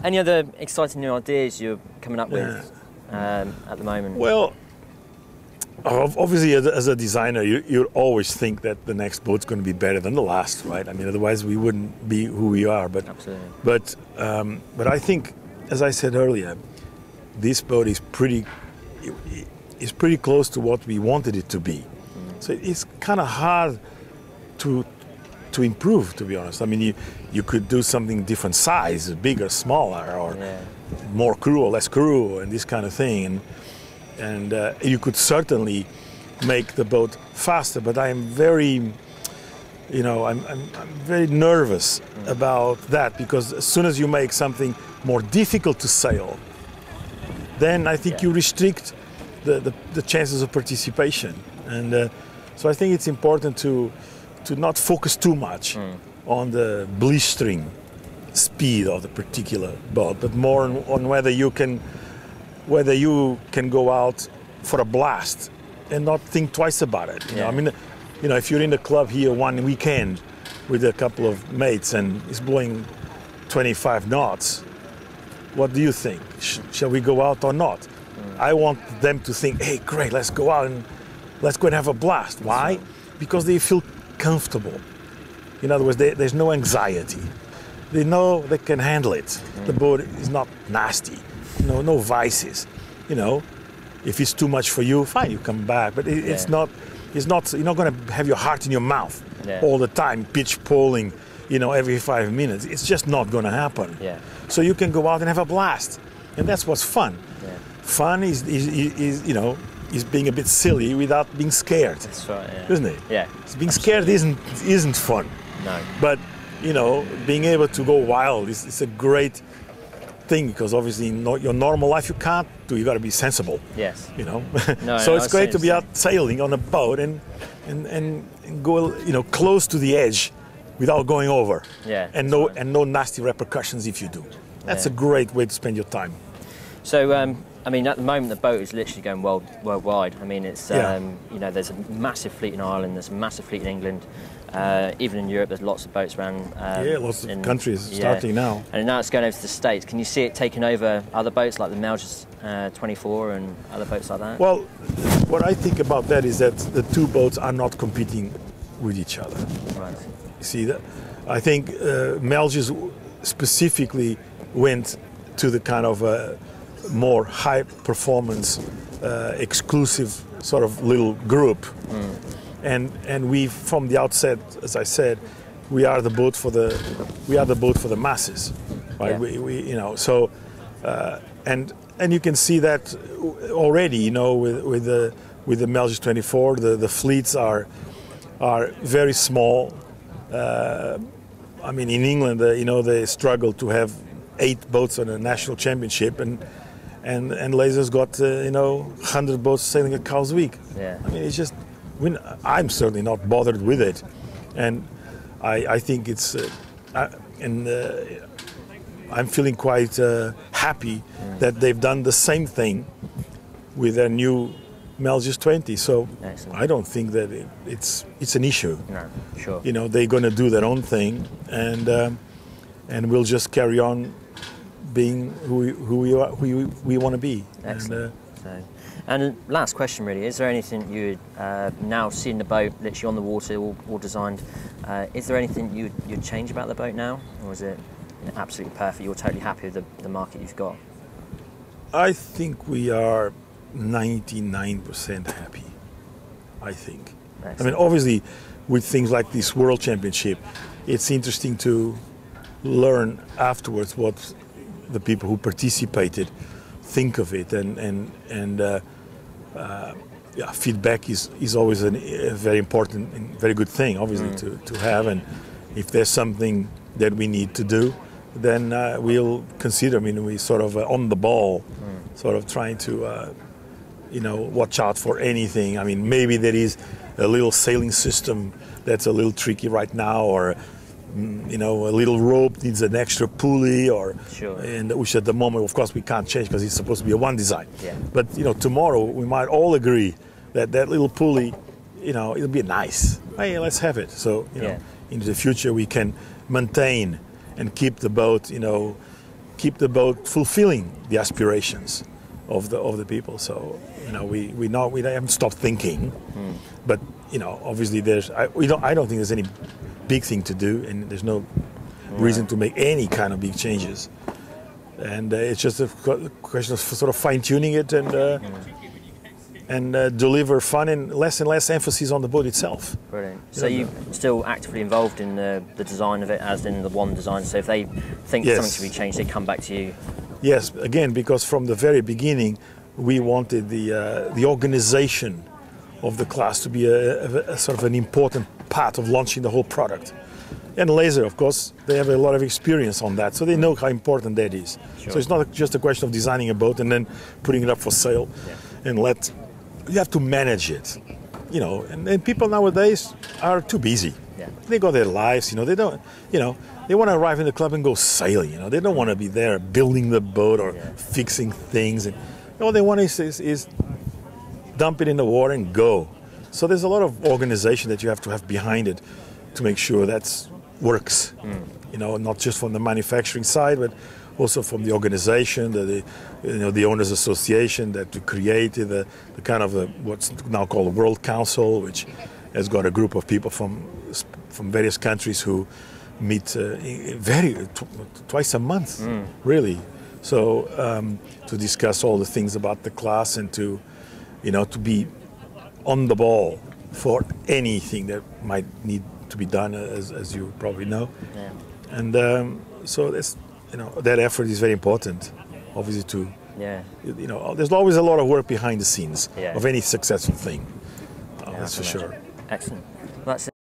Any other exciting new ideas you're coming up with at the moment? Well, obviously, as a designer, you always think that the next boat's going to be better than the last, right? I mean, otherwise we wouldn't be who we are. But absolutely. But I think, as I said earlier, this boat is pretty close to what we wanted it to be. So it's kind of hard to improve, to be honest. I mean, you could do something different size, bigger, smaller, or more crew or less crew, and this kind of thing. And you could certainly make the boat faster. But I am very, I'm very nervous about that, because as soon as you make something more difficult to sail, then I think you restrict the chances of participation. And so I think it's important to not focus too much on the blistering speed of the particular boat, but more on whether you can go out for a blast and not think twice about it. You know? I mean, if you're in the club here one weekend with a couple of mates and it's blowing 25 knots, what do you think? Shall we go out or not? I want them to think, hey, great, let's go out and let's go and have a blast. Why? Because they feel comfortable. In other words, there's no anxiety. They know they can handle it. The boat is not nasty. No vices. If it's too much for you, fine, you come back. But it's not. You're not going to have your heart in your mouth all the time, pitch polling, every 5 minutes. It's just not going to happen. So you can go out and have a blast, and that's what's fun. Fun is being a bit silly without being scared. That's right. Isn't it? Yeah. Being scared isn't fun. No. But being able to go wild is a great thing, because obviously in your normal life you can't do. You got to be sensible. Yes. So it's great to be out sailing on a boat and go close to the edge without going over. And no nasty repercussions if you do. That's a great way to spend your time. So I mean, at the moment the boat is literally going worldwide. I mean, it's there's a massive fleet in Ireland, there's a massive fleet in England. Even in Europe, there's lots of boats around. Lots of countries starting now. And now it's going over to the States. Can you see it taking over other boats like the Melges 24 and other boats like that? Well, what I think about that is that the two boats are not competing with each other. Right. You see that? I think Melges specifically went to the kind of more high performance, exclusive sort of little group. And we, from the outset, as I said, we are the boat for the masses, right? So and you can see that already, with the Melges 24, the fleets are very small. I mean, in England, they struggle to have 8 boats on a national championship, and Laser's got 100 boats sailing at Cowes Week. I mean, it's just. I'm certainly not bothered with it, and I think it's I'm feeling quite happy that they've done the same thing with their new Melges 20. So excellent. I don't think that it's an issue. No, sure. They're going to do their own thing, and we'll just carry on being who we want to be. Excellent. And last question, really, is there anything you now seeing the boat literally on the water, all designed, is there anything you'd change about the boat now, or is it absolutely perfect, you're totally happy with the market you've got? I think we are 99% happy, I think. Excellent. I mean, obviously, with things like this World Championship, it's interesting to learn afterwards what the people who participated think of it, and feedback is always a very important and very good thing, obviously, to have. And if there's something that we need to do, then we'll consider. I mean, we sort of on the ball, sort of trying to watch out for anything. I mean, maybe there is a little sailing system that's a little tricky right now, or a little rope needs an extra pulley, and which at the moment, of course, we can't change because it's supposed to be a one design. But tomorrow we might all agree that little pulley, it'll be nice. Hey, let's have it. So into the future we can maintain and keep the boat, keep the boat fulfilling the aspirations of the people. So we haven't stopped thinking, but obviously I don't think there's any big thing to do, and there's no reason to make any kind of big changes. And it's just a question of sort of fine-tuning it and deliver fun and less emphasis on the boat itself. Brilliant. So you're still actively involved in the design of it, as in the one design. So if they think something should be changed, they come back to you. Yes, again, because from the very beginning, we wanted the organization of the class to be a sort of an important part of launching the whole product. And Laser, of course, they have a lot of experience on that, so they know how important that is. Sure. So it's not just a question of designing a boat and then putting it up for sale, and you have to manage it, And people nowadays are too busy. Yeah. They got their lives, they don't, they want to arrive in the club and go sailing. They don't want to be there building the boat or fixing things. And all they want is dump it in the water and go. So there's a lot of organization that you have to have behind it to make sure that works. Not just from the manufacturing side, but also from the organization, the owners association that created the kind of what's now called the World Council, which has got a group of people from various countries who meet twice a month, really. So to discuss all the things about the class and to be on the ball for anything that might need to be done, as you probably know. Yeah. And so that's, that effort is very important, obviously, there's always a lot of work behind the scenes of any successful thing. That's for sure. Excellent. Well, that's it.